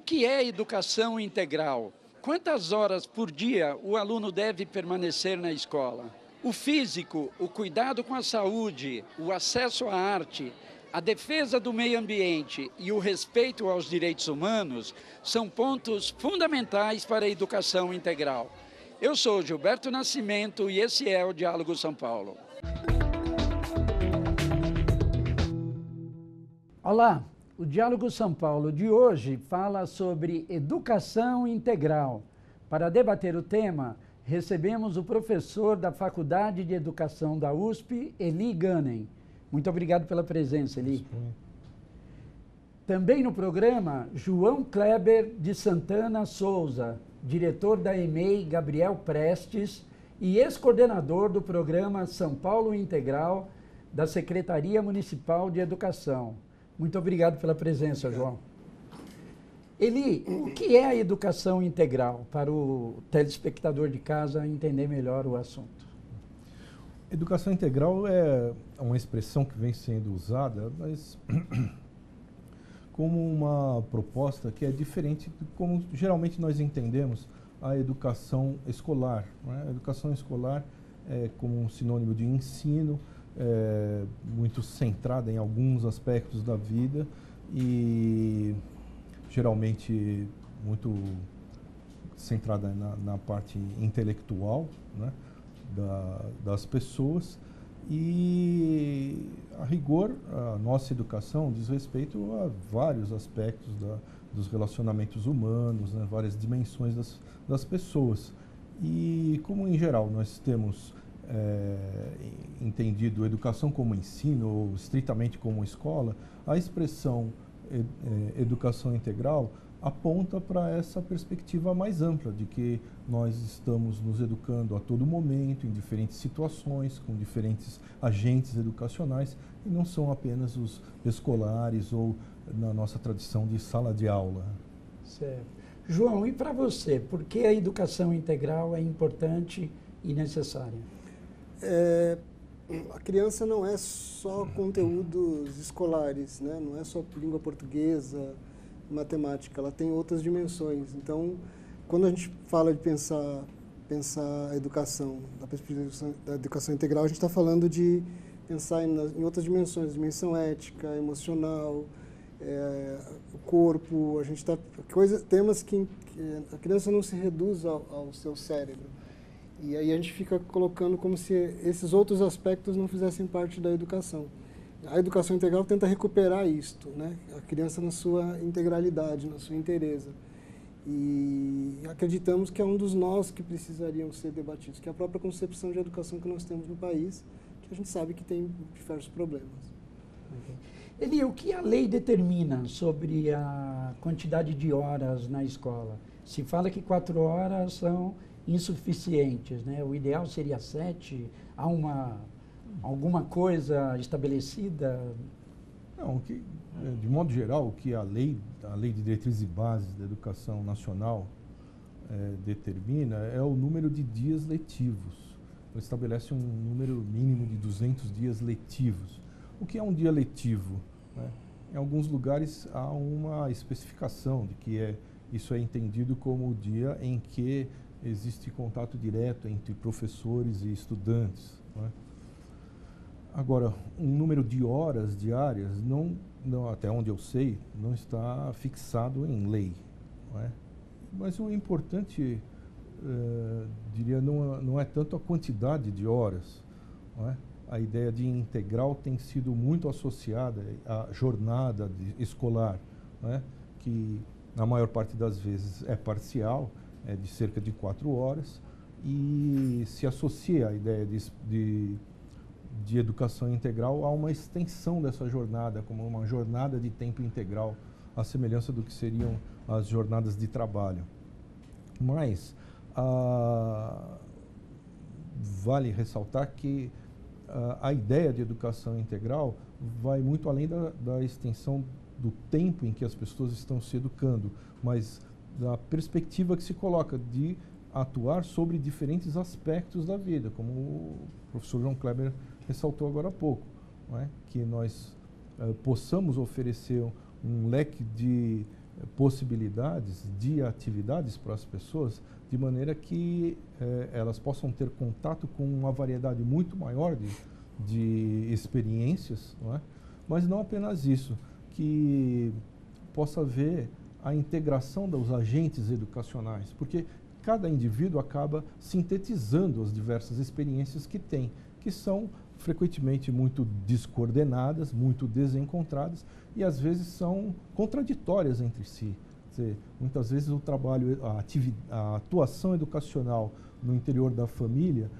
que é educação integral? Quantas horas por dia o aluno deve permanecer na escola? O físico, o cuidado com a saúde, o acesso à arte, a defesa do meio ambiente e o respeito aos direitos humanos são pontos fundamentais para a educação integral. Eu sou Gilberto Nascimento e esse é o Diálogo São Paulo. Olá, o Diálogo São Paulo de hoje fala sobre educação integral. Para debater o tema, recebemos o professor da Faculdade de Educação da USP, Eli Gunning. Muito obrigado pela presença, Eli. Também no programa, João Kleber de Santana Souza, diretor da EMEI Gabriel Prestes e ex-coordenador do programa São Paulo Integral da Secretaria Municipal de Educação. Muito obrigado pela presença, João. Eli, o que é a educação integral para o telespectador de casa entender melhor o assunto? Educação integral é uma expressão que vem sendo usada, mas como uma proposta que é diferente de como geralmente nós entendemos a educação escolar, né? A educação escolar é como um sinônimo de ensino, muito centrada em alguns aspectos da vida e geralmente muito centrada na parte intelectual, né, das pessoas, e a rigor a nossa educação diz respeito a vários aspectos dos relacionamentos humanos, né, várias dimensões das pessoas. E como em geral nós temos entendido educação como ensino ou estritamente como escola, a expressão educação integral aponta para essa perspectiva mais ampla de que nós estamos nos educando a todo momento, em diferentes situações, com diferentes agentes educacionais, e não são apenas os escolares ou na nossa tradição de sala de aula. Certo. João, e para você, por que a educação integral é importante e necessária? A criança não é só conteúdos escolares, né? Não é só língua portuguesa, matemática, ela tem outras dimensões. Então, quando a gente fala de pensar a educação, da perspectiva da educação integral, a gente está falando de pensar em outras dimensões, dimensão ética, emocional, o corpo, a gente está temas que a criança não se reduz ao seu cérebro. E aí a gente fica colocando como se esses outros aspectos não fizessem parte da educação. A educação integral tenta recuperar isto, né? A criança na sua integralidade, na sua inteireza. E acreditamos que é um dos nós que precisariam ser debatidos, que é a própria concepção de educação que nós temos no país, que a gente sabe que tem diversos problemas. Eli, o que a lei determina sobre a quantidade de horas na escola? Se fala que 4 horas são insuficientes, né? O ideal seria 7. Há alguma coisa estabelecida? Não, de modo geral, o que a lei de diretrizes e bases da educação nacional determina é o número de dias letivos. Ela estabelece um número mínimo de 200 dias letivos. O que é um dia letivo, né? Em alguns lugares há uma especificação de que isso é entendido como o dia em que existe contato direto entre professores e estudantes, né? Agora, um número de horas diárias, até onde eu sei, não está fixado em lei, não é? Mas o importante, diria, não é tanto a quantidade de horas, não é? A ideia de integral tem sido muito associada à jornada escolar, não é? Que na maior parte das vezes é parcial, é de cerca de 4 horas, e se associa a ideia de educação integral a uma extensão dessa jornada, como uma jornada de tempo integral, à semelhança do que seriam as jornadas de trabalho. Mas vale ressaltar que a ideia de educação integral vai muito além da extensão do tempo em que as pessoas estão se educando, mas da perspectiva que se coloca de atuar sobre diferentes aspectos da vida, como o professor João Kleber ressaltou agora há pouco, não é? Que nós possamos oferecer um leque de possibilidades de atividades para as pessoas, de maneira que elas possam ter contato com uma variedade muito maior de experiências, não é? Mas não apenas isso, que possa haver a integração dos agentes educacionais, porque cada indivíduo acaba sintetizando as diversas experiências que tem, que são frequentemente muito descoordenadas, muito desencontradas e às vezes são contraditórias entre si. Quer dizer, muitas vezes o trabalho, a atuação educacional no interior da família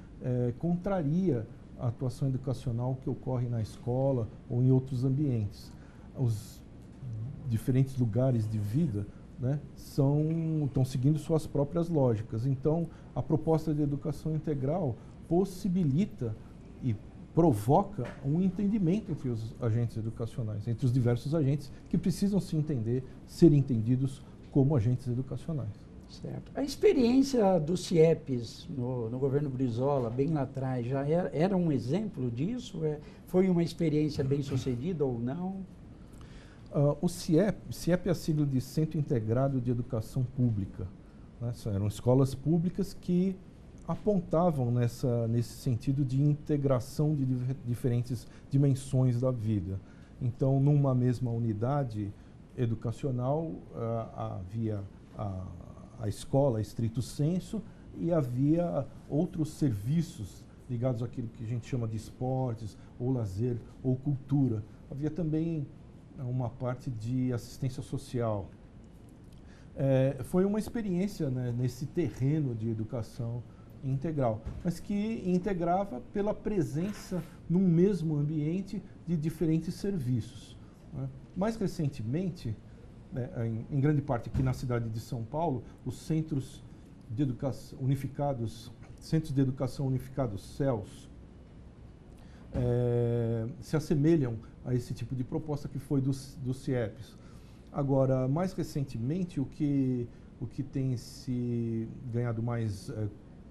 contraria a atuação educacional que ocorre na escola ou em outros ambientes. Os diferentes lugares de vida, né, estão seguindo suas próprias lógicas. Então, a proposta de educação integral possibilita e provoca um entendimento entre os agentes educacionais, entre os diversos agentes que precisam se entender, ser entendidos como agentes educacionais. Certo. A experiência dos CIEPs no governo Brizola, bem lá atrás, já era um exemplo disso? Foi uma experiência bem sucedida ou não? O CIEP é a sigla de Centro Integrado de Educação Pública, né? Eram escolas públicas que apontavam nesse sentido de integração de diferentes dimensões da vida. Então, numa mesma unidade educacional, havia a escola, estrito sensu, e havia outros serviços ligados àquilo que a gente chama de esportes, ou lazer, ou cultura. Havia também uma parte de assistência social. Foi uma experiência, né, nesse terreno de educação integral, mas que integrava pela presença num mesmo ambiente de diferentes serviços, né? Mais recentemente, em grande parte aqui na cidade de São Paulo, os Centros de Educação Unificados, CELS, se assemelham a esse tipo de proposta que foi dos CIEPs. Agora, mais recentemente, o que tem se ganhado mais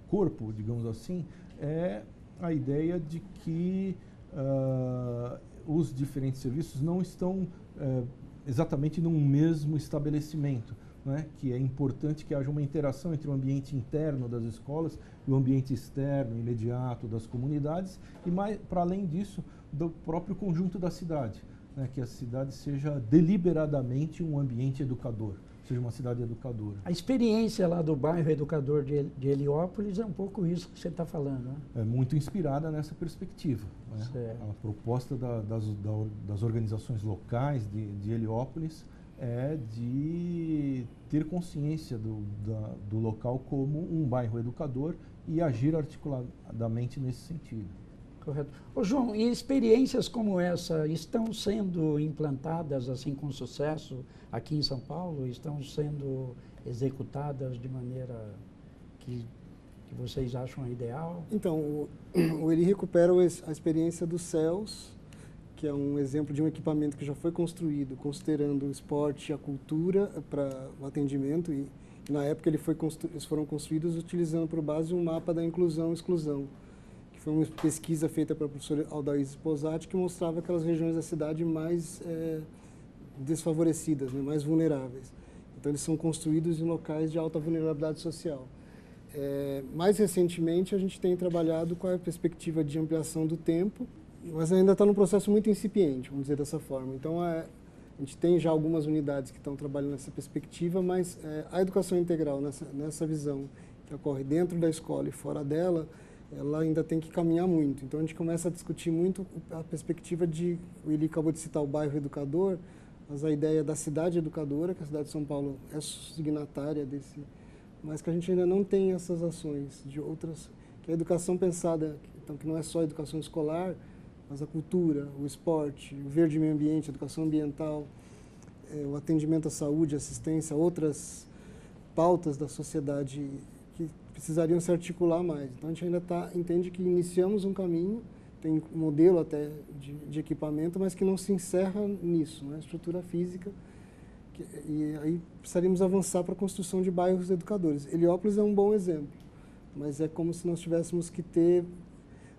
corpo, digamos assim, é a ideia de que os diferentes serviços não estão exatamente num mesmo estabelecimento, né? Que é importante que haja uma interação entre o ambiente interno das escolas e o ambiente externo, imediato das comunidades, e para além disso, do próprio conjunto da cidade, né? Que a cidade seja deliberadamente um ambiente educador, seja uma cidade educadora. A experiência lá do bairro educador de Heliópolis é um pouco isso que você está falando, né? É muito inspirada nessa perspectiva, né? A proposta das organizações locais de Heliópolis é de ter consciência do local como um bairro educador e agir articuladamente nesse sentido. Correto. Ô, João, e experiências como essa estão sendo implantadas assim com sucesso aqui em São Paulo? Estão sendo executadas de maneira que vocês acham ideal? Então, ele recupera a experiência do CELS, que é um exemplo de um equipamento que já foi construído, considerando o esporte e a cultura para o atendimento. E na época eles foram construídos utilizando por base um mapa da inclusão e exclusão. Foi uma pesquisa feita pela professora Aldaís Sposati que mostrava aquelas regiões da cidade mais desfavorecidas, né, mais vulneráveis. Então, eles são construídos em locais de alta vulnerabilidade social. Mais recentemente, a gente tem trabalhado com a perspectiva de ampliação do tempo, mas ainda está num processo muito incipiente, vamos dizer dessa forma. Então, a gente tem já algumas unidades que estão trabalhando nessa perspectiva, mas a educação integral, nessa visão que ocorre dentro da escola e fora dela, ela ainda tem que caminhar muito. Então, a gente começa a discutir muito a perspectiva de... Ele acabou de citar o bairro educador, mas a ideia da cidade educadora, que a cidade de São Paulo é signatária desse... Mas que a gente ainda não tem essas ações de outras... Que a educação pensada, então, que não é só a educação escolar, mas a cultura, o esporte, o verde meio ambiente, a educação ambiental, o atendimento à saúde, assistência, outras pautas da sociedade que precisariam se articular mais. Então, a gente ainda entende que iniciamos um caminho, tem um modelo até de equipamento, mas que não se encerra nisso, né? Estrutura física. E aí precisaríamos avançar para a construção de bairros educadores. Heliópolis é um bom exemplo, mas é como se nós tivéssemos que ter,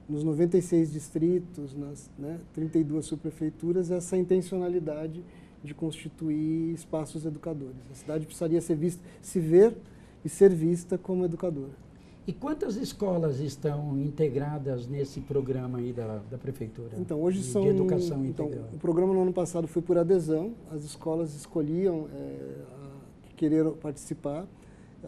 nos 96 distritos, nas 32 subprefeituras, essa intencionalidade de constituir espaços educadores. A cidade precisaria se ver e ser vista como educadora. E quantas escolas estão integradas nesse programa aí da Prefeitura? Então, hoje de educação integral? O programa no ano passado foi por adesão, as escolas escolhiam querer participar,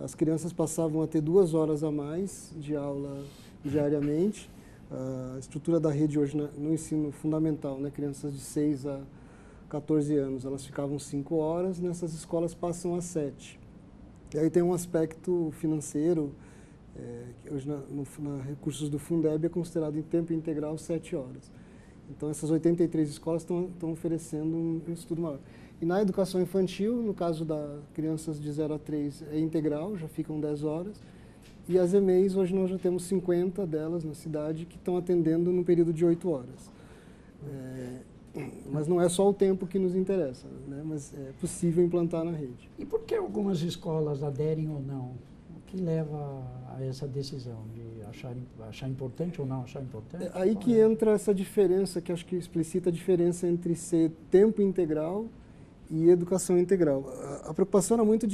as crianças passavam a ter 2 horas a mais de aula diariamente. A estrutura da rede hoje no ensino fundamental, né, crianças de 6 a 14 anos, elas ficavam 5 horas, nessas escolas passam a 7. E aí tem um aspecto financeiro, que hoje na recursos do Fundeb é considerado em tempo integral 7 horas. Então essas 83 escolas estão oferecendo um estudo maior. E na educação infantil, no caso das crianças de 0 a 3, é integral, já ficam 10 horas. E as EMEIs, hoje nós já temos 50 delas na cidade que estão atendendo no período de 8 horas. Mas não é só o tempo que nos interessa, né? Mas é possível implantar na rede. E por que algumas escolas aderem ou não? O que leva a essa decisão de achar importante ou não achar importante? Aí que entra essa diferença, que acho que explicita a diferença entre ser tempo integral e educação integral. A preocupação era muito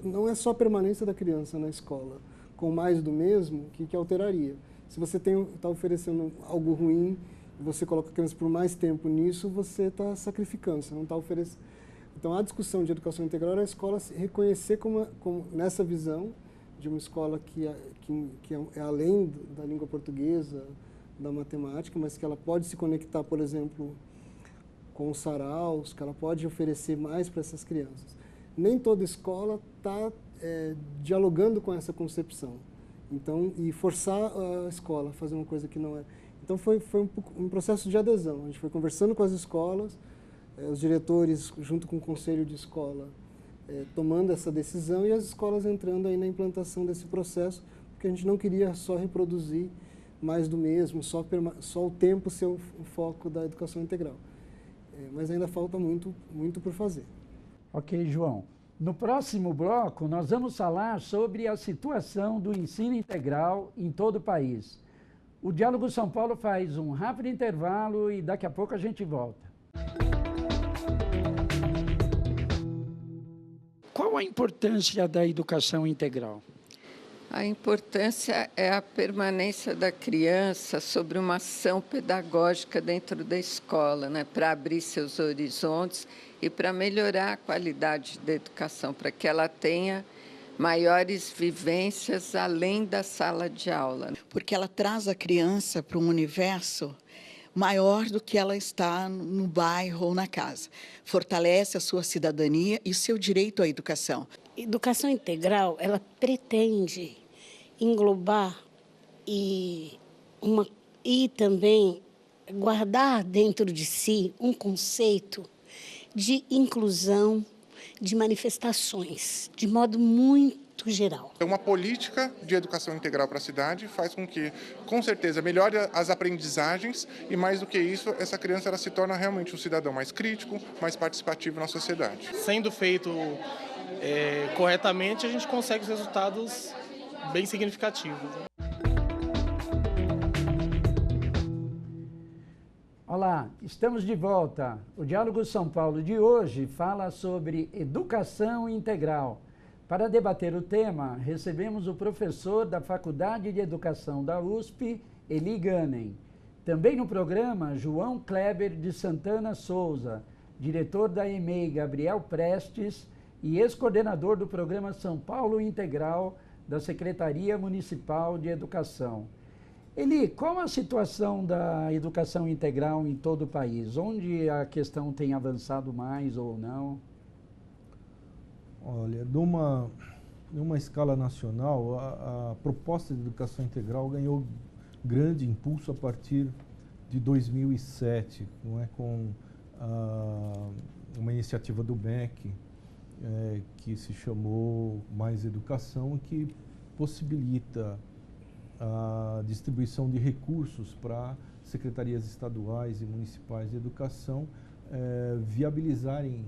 não é só a permanência da criança na escola, com mais do mesmo, que alteraria. Se você está oferecendo algo ruim, você coloca a criança por mais tempo nisso, você está sacrificando, você não está oferecendo. Então, a discussão de educação integral era a escola se reconhecer como nessa visão de uma escola que é além da língua portuguesa, da matemática, mas que ela pode se conectar, por exemplo, com os saraus, que ela pode oferecer mais para essas crianças. Nem toda escola está dialogando com essa concepção. Então, e forçar a escola a fazer uma coisa que não é. Então, foi um processo de adesão. A gente foi conversando com as escolas, os diretores, junto com o conselho de escola, tomando essa decisão e as escolas entrando aí na implantação desse processo, porque a gente não queria só reproduzir mais do mesmo, só o tempo ser o foco da educação integral. Mas ainda falta muito por fazer. Ok, João. No próximo bloco, nós vamos falar sobre a situação do ensino integral em todo o país. O Diálogo São Paulo faz um rápido intervalo e daqui a pouco a gente volta. Qual a importância da educação integral? A importância é a permanência da criança sobre uma ação pedagógica dentro da escola, né, para abrir seus horizontes e para melhorar a qualidade da educação, para que ela tenha maiores vivências além da sala de aula. Porque ela traz a criança para um universo maior do que ela está no bairro ou na casa. Fortalece a sua cidadania e o seu direito à educação. Educação integral, ela pretende englobar e também guardar dentro de si um conceito de inclusão de manifestações, de modo muito geral. Uma política de educação integral para a cidade faz com que, com certeza, melhore as aprendizagens e, mais do que isso, essa criança ela se torna realmente um cidadão mais crítico, mais participativo na sociedade. Sendo feito corretamente, a gente consegue resultados bem significativos. Olá, estamos de volta. O Diálogo São Paulo de hoje fala sobre educação integral. Para debater o tema, recebemos o professor da Faculdade de Educação da USP, Eli Ganem. Também no programa, João Kleber de Santana Souza, diretor da EMEI Gabriel Prestes e ex-coordenador do programa São Paulo Integral da Secretaria Municipal de Educação. Eli, qual a situação da educação integral em todo o país? Onde a questão tem avançado mais ou não? Olha, numa escala nacional, a proposta de educação integral ganhou grande impulso a partir de 2007, não é, com uma iniciativa do MEC, que se chamou Mais Educação, que possibilita a distribuição de recursos para secretarias estaduais e municipais de educação viabilizarem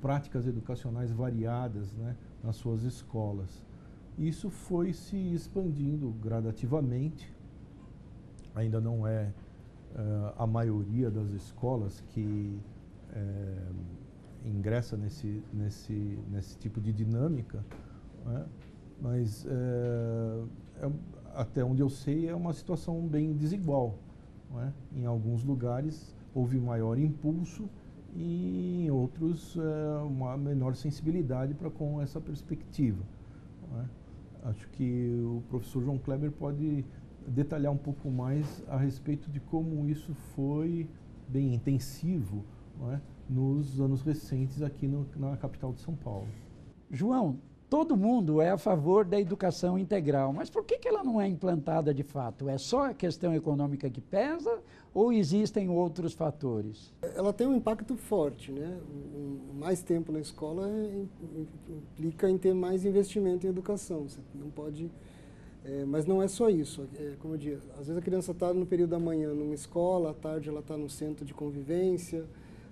práticas educacionais variadas, né, nas suas escolas. Isso foi se expandindo gradativamente, ainda não é a maioria das escolas que ingressa nesse tipo de dinâmica, né? Mas até onde eu sei é uma situação bem desigual, né? Em alguns lugares houve maior impulso e em outros uma menor sensibilidade com essa perspectiva, né? Acho que o professor João Kleber pode detalhar um pouco mais a respeito de como isso foi bem intensivo, não é, nos anos recentes aqui na capital de São Paulo. João, todo mundo é a favor da educação integral, mas por que ela não é implantada de fato? É só a questão econômica que pesa ou existem outros fatores? Ela tem um impacto forte, né? Mais tempo na escola implica em ter mais investimento em educação. Você não pode... mas não é só isso. Como eu disse, às vezes a criança está no período da manhã numa escola, à tarde ela está no centro de convivência,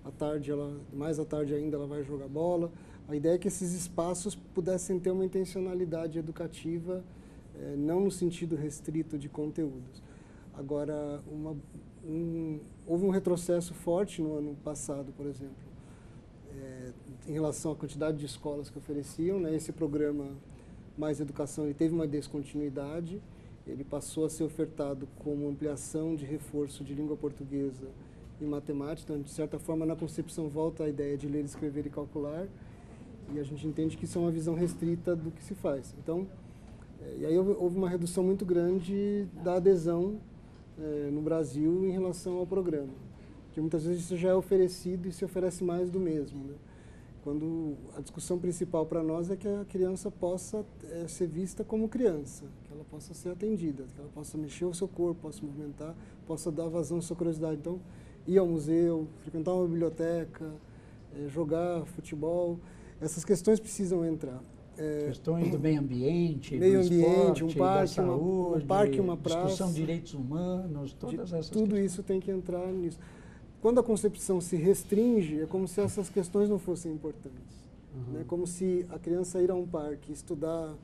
à tarde mais à tarde ainda ela vai jogar bola. A ideia é que esses espaços pudessem ter uma intencionalidade educativa, não no sentido restrito de conteúdos. Agora, houve um retrocesso forte no ano passado, por exemplo, em relação à quantidade de escolas que ofereciam, né? Esse programa Mais Educação, ele teve uma descontinuidade, ele passou a ser ofertado como ampliação de reforço de língua portuguesa e matemática. Então, de certa forma, na concepção volta a ideia de ler, escrever e calcular, e a gente entende que isso é uma visão restrita do que se faz. Então, e aí houve uma redução muito grande da adesão no Brasil em relação ao programa, porque muitas vezes isso já é oferecido e se oferece mais do mesmo, né? Quando a discussão principal para nós é que a criança possa ser vista como criança, que ela possa ser atendida, que ela possa mexer o seu corpo, possa movimentar, possa dar vazão à sua curiosidade. Então, ir ao museu, frequentar uma biblioteca, jogar futebol, essas questões precisam entrar. Questões do meio ambiente, do esporte, um parque, da saúde, um parque, uma praça, discussão de direitos humanos, todas essas tudo questões. Isso tem que entrar nisso. Quando a concepção se restringe, é como se essas questões não fossem importantes. Né? Como se a criança ir a um parque, estudar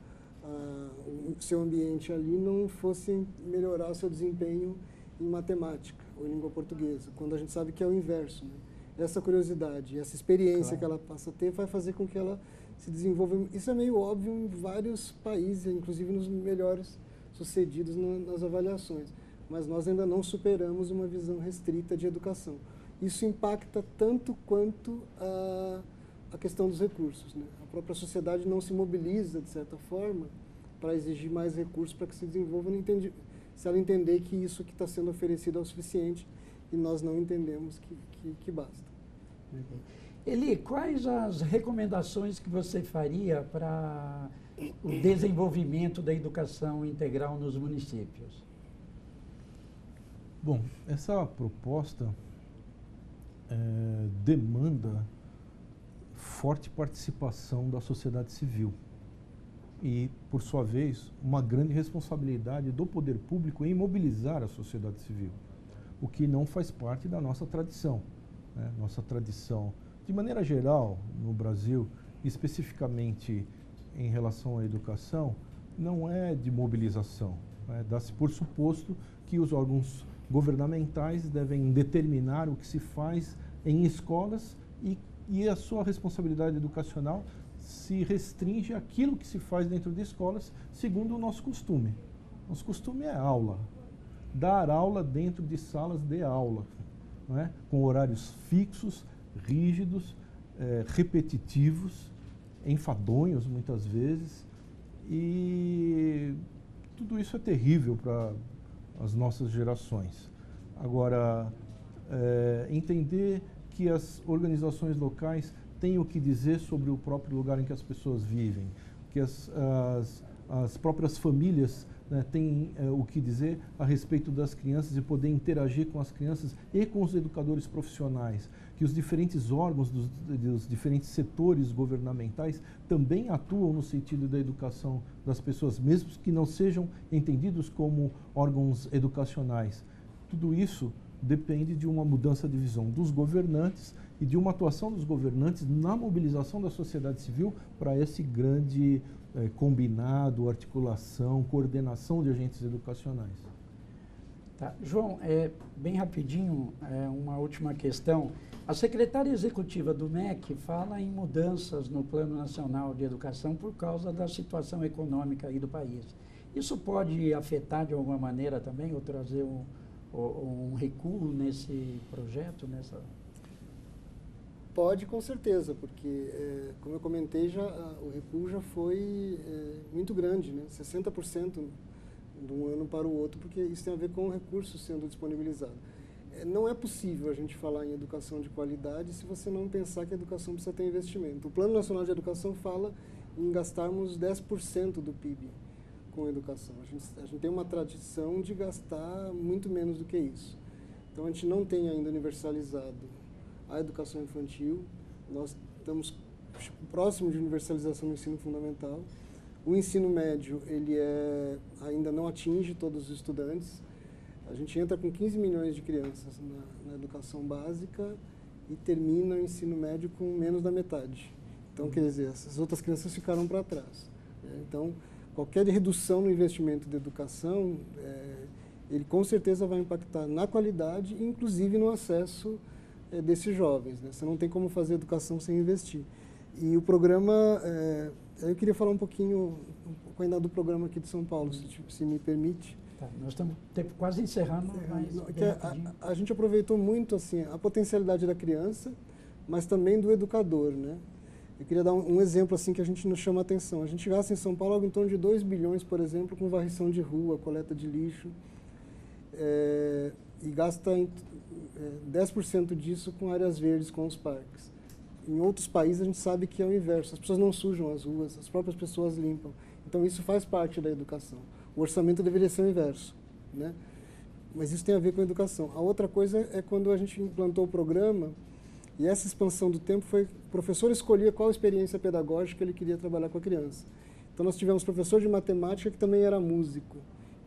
o seu ambiente ali, não fosse melhorar o seu desempenho em matemática ou em língua portuguesa, quando a gente sabe que é o inverso, né? Essa curiosidade, essa experiência que ela passa a ter vai fazer com que ela se desenvolva. Isso é meio óbvio em vários países, inclusive nos melhores sucedidos nas avaliações. Mas nós ainda não superamos uma visão restrita de educação. Isso impacta tanto quanto a questão dos recursos, né? A própria sociedade não se mobiliza, de certa forma, para exigir mais recursos para que se desenvolva, se ela entender que isso que está sendo oferecido é o suficiente e nós não entendemos que basta. Eli, quais as recomendações que você faria para o desenvolvimento da educação integral nos municípios? Bom, essa proposta demanda forte participação da sociedade civil e, por sua vez, uma grande responsabilidade do poder público em mobilizar a sociedade civil, o que não faz parte da nossa tradição, né? Nossa tradição, de maneira geral, no Brasil, especificamente em relação à educação, não é de mobilização, né? Dá-se por suposto que os órgãos governamentais devem determinar o que se faz em escolas e a sua responsabilidade educacional se restringe àquilo que se faz dentro de escolas, segundo o nosso costume. Nosso costume é aula, dar aula dentro de salas de aula, não é? Com horários fixos, rígidos, repetitivos, enfadonhos muitas vezes, e tudo isso é terrível para as nossas gerações. Agora, entender que as organizações locais têm o que dizer sobre o próprio lugar em que as pessoas vivem, que as próprias famílias, né, têm o que dizer a respeito das crianças e poder interagir com as crianças e com os educadores profissionais, que os diferentes órgãos dos diferentes setores governamentais também atuam no sentido da educação das pessoas, mesmo que não sejam entendidos como órgãos educacionais. Tudo isso depende de uma mudança de visão dos governantes e de uma atuação dos governantes na mobilização da sociedade civil para esse grande combinado, articulação, coordenação de agentes educacionais. Tá. João, bem rapidinho, uma última questão. A secretária executiva do MEC fala em mudanças no Plano Nacional de Educação por causa da situação econômica aí do país. Isso pode afetar de alguma maneira também, ou trazer um recuo nesse projeto? Pode, com certeza, porque, como eu comentei, o recuo já foi muito grande, né? 60% de um ano para o outro, porque isso tem a ver com o recurso sendo disponibilizado. Não é possível a gente falar em educação de qualidade se você não pensar que a educação precisa ter investimento. O Plano Nacional de Educação fala em gastarmos 10% do PIB com educação. A gente tem uma tradição de gastar muito menos do que isso. Então, a gente não tem ainda universalizado a educação infantil. Nós estamos próximo de universalização no ensino fundamental. O ensino médio, ele ainda não atinge todos os estudantes. A gente entra com 15 milhões de crianças na educação básica e termina o ensino médio com menos da metade. Então, quer dizer, essas outras crianças ficaram para trás. Então, qualquer redução no investimento de educação, ele com certeza vai impactar na qualidade, inclusive no acesso desses jovens, né? Você não tem como fazer educação sem investir. E o programa, eu queria falar um pouco ainda do programa aqui de São Paulo, se me permite. Tá, nós estamos quase encerrando, mas a gente aproveitou muito assim, a potencialidade da criança, mas também do educador, né? Eu queria dar um exemplo assim que a gente nos chama a atenção. A gente gasta em São Paulo algo em torno de 2 bilhões, por exemplo, com varrição de rua, coleta de lixo, e gasta 10% disso com áreas verdes, com os parques. Em outros países a gente sabe que é o inverso. As pessoas não sujam as ruas, as próprias pessoas limpam. Então isso faz parte da educação. O orçamento deveria ser o inverso, né? Mas isso tem a ver com a educação. A outra coisa é quando a gente implantou o programa, e essa expansão do tempo foi, o professor escolhia qual experiência pedagógica ele queria trabalhar com a criança. Então nós tivemos professor de matemática que também era músico.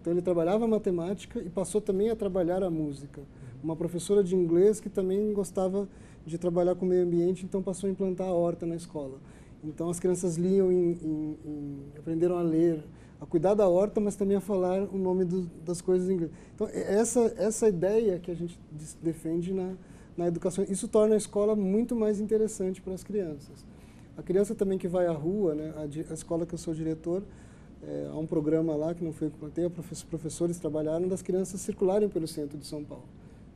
Então ele trabalhava a matemática e passou também a trabalhar a música. Uma professora de inglês que também gostava de trabalhar com o meio ambiente, então passou a implantar a horta na escola. Então as crianças liam, aprenderam a ler, a cuidar da horta, mas também a falar o nome das coisas em inglês. Então essa ideia que a gente defende na educação, isso torna a escola muito mais interessante para as crianças. A criança também que vai à rua, né, a escola que eu sou diretor, há um programa lá que não foi implantado, os professores trabalharam das crianças circularem pelo centro de São Paulo.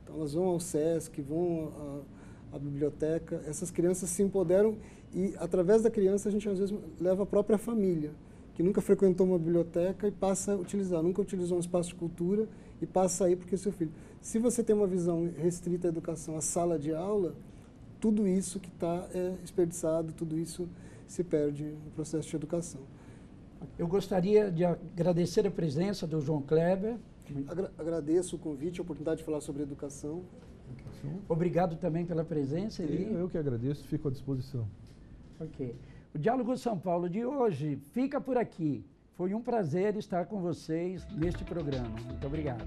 Então elas vão ao SESC, vão à biblioteca, essas crianças se empoderam e através da criança a gente às vezes leva a própria família, que nunca frequentou uma biblioteca e passa a utilizar, nunca utilizou um espaço de cultura e passa a ir porque é seu filho. Se você tem uma visão restrita à educação, à sala de aula, tudo isso que está desperdiçado, tudo isso se perde no processo de educação. Eu gostaria de agradecer a presença do João Kleber. Agradeço o convite, a oportunidade de falar sobre educação. Obrigado também pela presença, Eli. Eu que agradeço, fico à disposição. Ok. O Diálogo São Paulo de hoje fica por aqui. Foi um prazer estar com vocês neste programa. Muito obrigado.